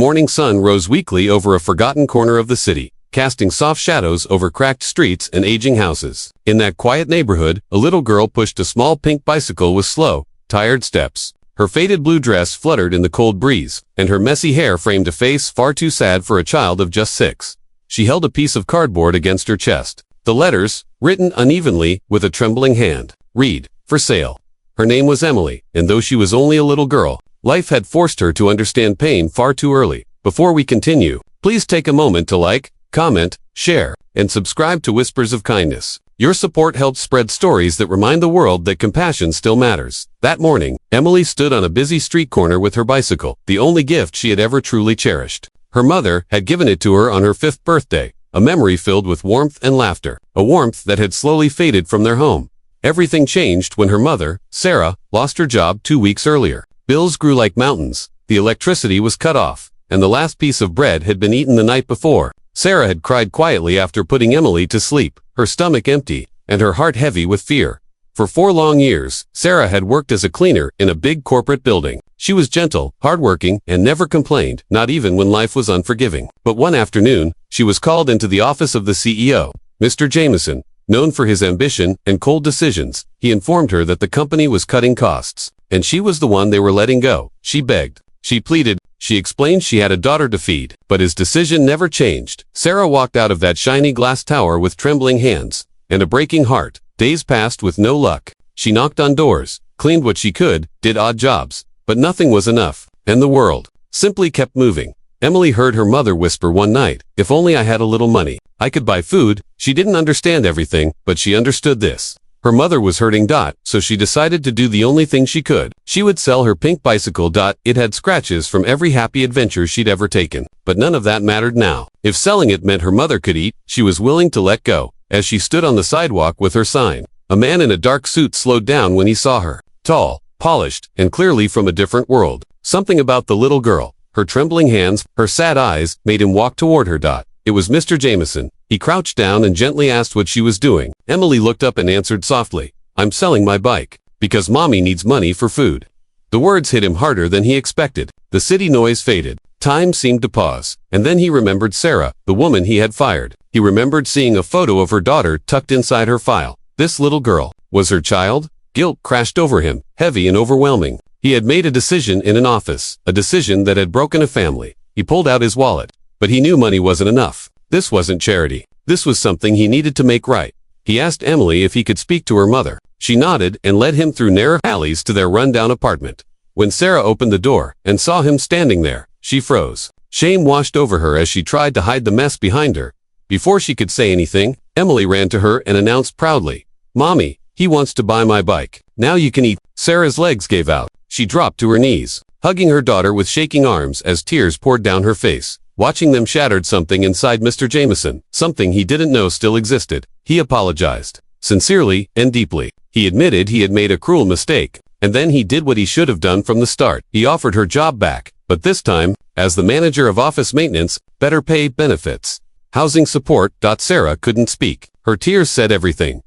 morning sun rose weakly over a forgotten corner of the city, casting soft shadows over cracked streets and aging houses. In that quiet neighborhood, a little girl pushed a small pink bicycle with slow, tired steps. Her faded blue dress fluttered in the cold breeze, and her messy hair framed a face far too sad for a child of just 6. She held a piece of cardboard against her chest. The letters, written unevenly with a trembling hand, read, "For sale." Her name was Emily, and though she was only a little girl, life had forced her to understand pain far too early. Before we continue, please take a moment to like, comment, share, and subscribe to Whispers of Kindness. Your support helps spread stories that remind the world that compassion still matters. That morning, Emily stood on a busy street corner with her bicycle, the only gift she had ever truly cherished. Her mother had given it to her on her 5th birthday, a memory filled with warmth and laughter, a warmth that had slowly faded from their home. Everything changed when her mother, Sarah, lost her job 2 weeks earlier. Bills grew like mountains, the electricity was cut off, and the last piece of bread had been eaten the night before. Sarah had cried quietly after putting Emily to sleep, her stomach empty, and her heart heavy with fear. For 4 long years, Sarah had worked as a cleaner in a big corporate building. She was gentle, hardworking, and never complained, not even when life was unforgiving. But one afternoon, she was called into the office of the CEO, Mr. Jameson. Known for his ambition and cold decisions, he informed her that the company was cutting costs, and she was the one they were letting go. She begged. She pleaded. She explained she had a daughter to feed, but his decision never changed. Sarah walked out of that shiny glass tower with trembling hands and a breaking heart. Days passed with no luck. She knocked on doors, cleaned what she could, did odd jobs, but nothing was enough, and the world simply kept moving. Emily heard her mother whisper one night, "If only I had a little money, I could buy food." She didn't understand everything, but she understood this. Her mother was hurting. So she decided to do the only thing she could. She would sell her pink bicycle. It had scratches from every happy adventure she'd ever taken. But none of that mattered now. If selling it meant her mother could eat, she was willing to let go. As she stood on the sidewalk with her sign, a man in a dark suit slowed down when he saw her. Tall, polished, and clearly from a different world. Something about the little girl, her trembling hands, her sad eyes, made him walk toward her. It was Mr. Jameson. He crouched down and gently asked what she was doing. Emily looked up and answered softly, "I'm selling my bike, because mommy needs money for food." The words hit him harder than he expected. The city noise faded. Time seemed to pause. And then he remembered Sarah, the woman he had fired. He remembered seeing a photo of her daughter tucked inside her file. This little girl was her child? Guilt crashed over him, heavy and overwhelming. He had made a decision in an office, a decision that had broken a family. He pulled out his wallet, but he knew money wasn't enough. This wasn't charity. This was something he needed to make right. He asked Emily if he could speak to her mother. She nodded and led him through narrow alleys to their rundown apartment. When Sarah opened the door and saw him standing there, she froze. Shame washed over her as she tried to hide the mess behind her. Before she could say anything, Emily ran to her and announced proudly, "Mommy, he wants to buy my bike. Now you can eat." Sarah's legs gave out. She dropped to her knees, hugging her daughter with shaking arms as tears poured down her face. Watching them shattered something inside Mr. Jameson, something he didn't know still existed. He apologized, sincerely and deeply. He admitted he had made a cruel mistake, and then he did what he should have done from the start. He offered her job back, but this time, as the manager of office maintenance, better pay, benefits, housing support. Sarah couldn't speak. Her tears said everything.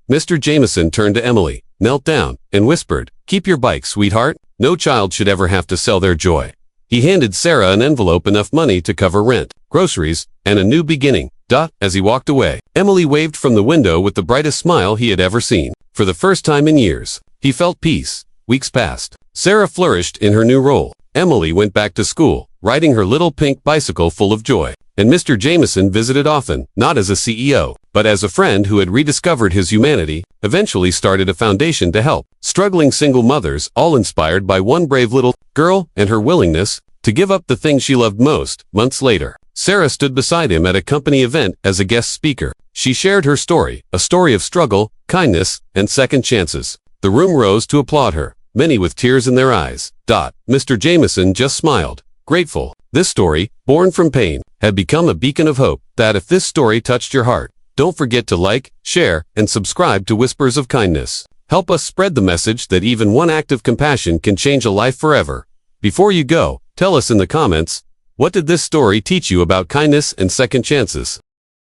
Mr. Jameson turned to Emily, knelt down, and whispered, "Keep your bike, sweetheart. No child should ever have to sell their joy." He handed Sarah an envelope, enough money to cover rent, groceries, and a new beginning. As he walked away, Emily waved from the window with the brightest smile he had ever seen. For the first time in years, he felt peace. Weeks passed. Sarah flourished in her new role. Emily went back to school, riding her little pink bicycle full of joy. And Mr. Jameson visited often, not as a CEO, but as a friend who had rediscovered his humanity, eventually started a foundation to help struggling single mothers, all inspired by one brave little girl and her willingness to give up the thing she loved most. Months later, Sarah stood beside him at a company event as a guest speaker. She shared her story, a story of struggle, kindness, and second chances. The room rose to applaud her, many with tears in their eyes. Mr. Jameson just smiled, grateful. This story, born from pain, had become a beacon of hope. If this story touched your heart, don't forget to like, share, and subscribe to Whispers of Kindness. Help us spread the message that even one act of compassion can change a life forever. Before you go, tell us in the comments, what did this story teach you about kindness and second chances?